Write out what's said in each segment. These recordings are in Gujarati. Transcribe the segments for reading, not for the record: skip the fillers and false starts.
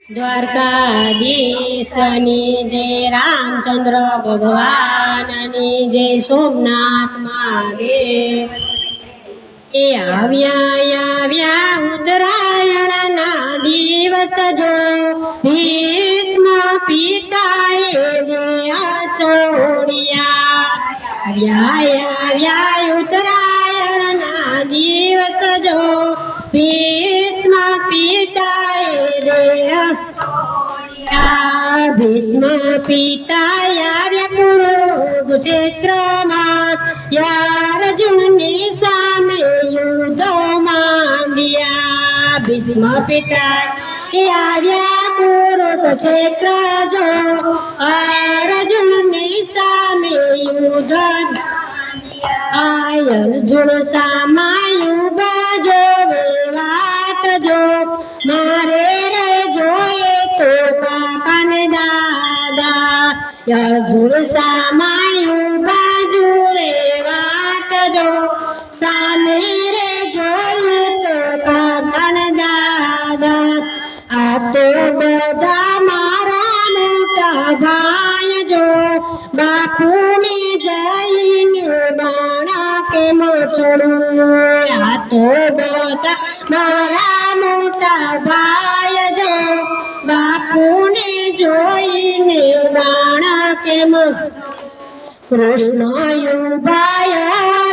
દ્વારકાધીશની જય, રામચંદ્ર ભગવાનની જય, સોમનાથ મહાદેવ. એ આવ્યા ઉત્તરાયણના દિવસ જો, ભીષ્મ પિતાએ ગયા છોડ્યા. આવ્યા ઉત્તરાયણના દિવસ જો, ભીષ્મ પિતાએ ગયા. ભીષ્મ પિતા આવ્યા કુરુક્ષેત્રમાં, અર્જુનની સામે યુદ્ધ માંડ્યા. ભીષ્મ પિતા આવ્યા કુરુક્ષેત્ર જો, અર્જુનની સામે યુદ્ધ. અર્જુન સામાયું બાજો વાત જો, મારે રે જોઈએ તો કાકાને દાદા. અર્જુન સામાયું બાજુ રે વાત જો, સામે રે જોયું તો કાકાને દાદા. આ તો બધા મારા મોટા ભાઈ જો, બાપુને જઈને બાણા કેમ છોડું. આ તો બધા મારા મોટા ભાઈ જો, બાપુને જોઈને બાણા કેમ. કૃષ્ણ યુભાઈ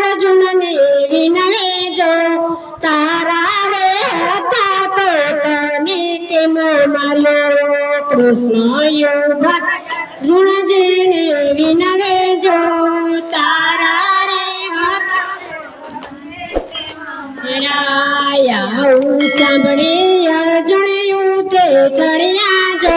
અર્જુનને વિનવે જો, તારા રે હતા તો તને કેમ માર્યો. કૃષ્ણ યુભાઈ અર્જુનજીને વિનવે જો, તારા રે આવું સાંભળી અર્જુન યુદ્ધે ચડ્યા જો,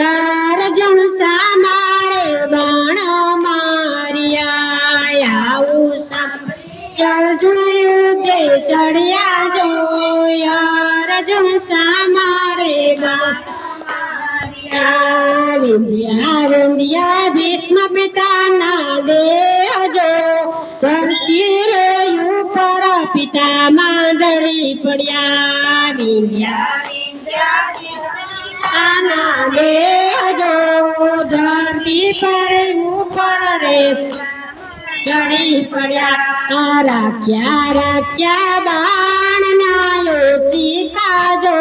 અર્જુન સામારે બાણ માર્યા. આવું સાંભળી અર્જુન યુદ્ધે ચડ્યા જો, અર્જુન સામારે બાણ. વિંધ્યા ભીષ્મ પિતાના દેહ જો, ધરતી રે ઉપર પિતામાં દળી પડ્યા. વિંધ્યાના દેહ જો, ધરતી પર ઉપર રે દળી પડ્યા. રાખ્યા બાણ નાયો સીતા જો,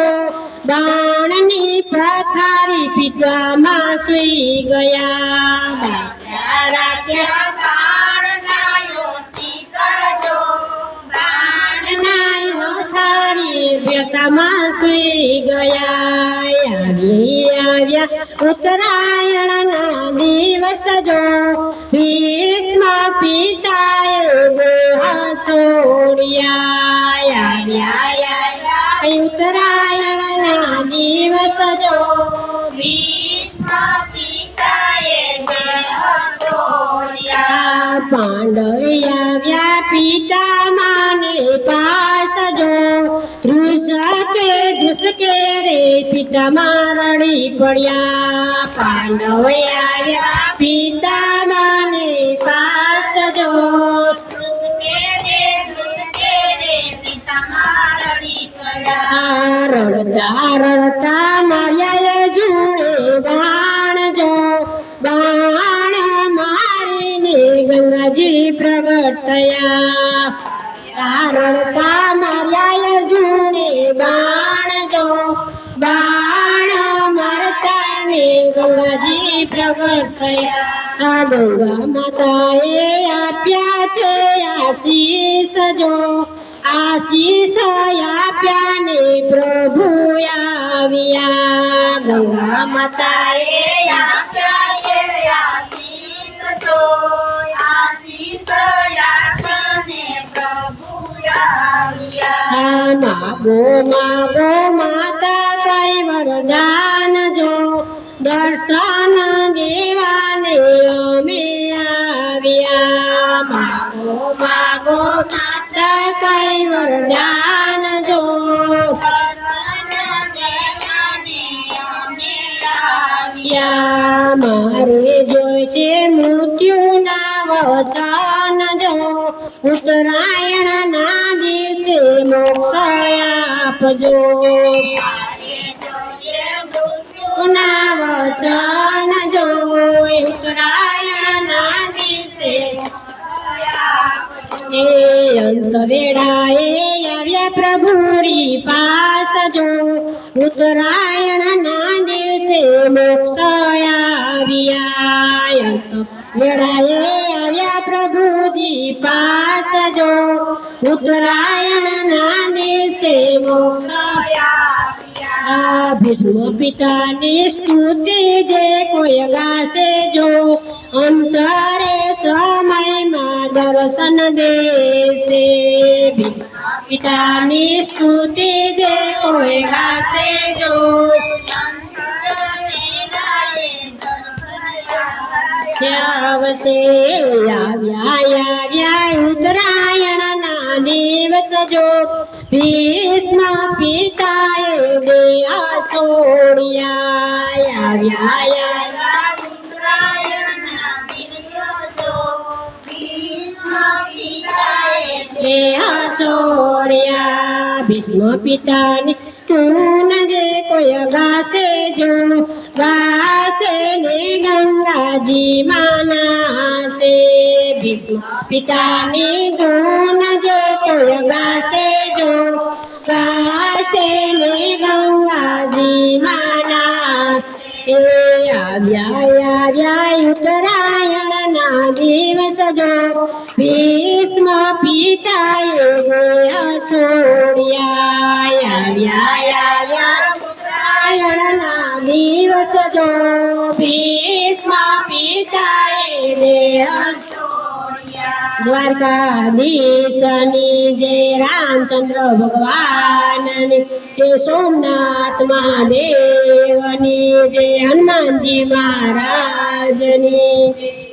બાણની પથારી પિતામાં સુઈ ગયા. રાખ્યા બાણ નાયો સીતા જો, બાણના પથારી પિતામાં સુઈ ગયા. આવ્યા ઉત્તરાયણના દિવસ જો, ભીષ્મ પિતાએ દેહ છોડ્યા. આવ્યા ઉત્તરાયણના દિવસ જો, ભીષ્મ પિતાએ દેહ છોડ્યા. પાંડવ આવ્યા પિતા માને પાસ જો, ધ્રુસકે રે પિતામાં રડી પડ્યા. પાંડવ આવ્યા પિતા માને પાસ જો, રડતા રડતા માર્યા જોડે બાણ જો, બાણ મારીને ગંગાજી પ્રગટ થયા. રડતા માર્યા જોડે બાણ જો, બાણ મારતા ને ગંગાજી પ્રગટ થયા. ગંગા માતાએ આપ્યા છે આશીષ જો, આશીષ આપ્યા ને પ્રભુ આવ્યા. ગંગા માતાએ આપ્યા છે આશીષ જો, આશીષ આપ્યા ને પ્રભુ આવ્યા. માગો માગો માતા કઈ વરદાન જો, દર્શન દેવાને અમે આવ્યા. માગો માગો માતા કઈ વરદાન જો, દર્શન દેવાને અમે આવ્યા. મારે જોઈ છે મૃત્યુના વચન જો, ઉત્તરાયણના દિવસે મોક્ષ આપજો. મારે જોઈ છે પ્રભુના વચન જો ઉત્તરાયણના દિવસે એ અંત વેળાએ આવ્યા પ્રભુરી પાસ જો ઉત્તરાયણના દિવસે મોક્ષ આવ્યા અંત વેળાએ આવ્યા પ્રભુજી પાસ જો ઉત્તરાયણના દિવસે મોક્ષ ભીષ્મ પિતાની સ્તુતિ જે કોઈ ગાશે જો અંતરે સમયમાં દર્શન દેશે ભીષ્મ પિતાની સ્તુતિ જે કોઈ ગાશે જો આવશે આવ્યા ઉત્તરાયણના દિવસ જો ભીષ્મ પિતાએ દેહ છોડ્યા આવ્યા ઉત્તરાયણના દિવસ જો ભીષ્મ પિતાએ દેહ છોડ્યા ભીષ્મ પિતાની તું જે કોઈ ગાશે જો ગાશે ને ગંગાજી માનાશે ભીષ્મ પિતાની ધૂન જે કોઈ ગાશે જો ગાશે ને ગંગાજી માનાશે આવ્યા ઉત્તરાયણના દિવસ જો ભીષ્મ પિતાએ દેહ છોડ્યા આવ્યા ઉત્તરાયણના દિવસ જો ભીષ્મ પિતાએ દેહ દ્વારકાધીશની જય રામચંદ્ર ભગવાનની જય સોમનાથ મહાદેવની જય હનુમાનજી મહારાજની જય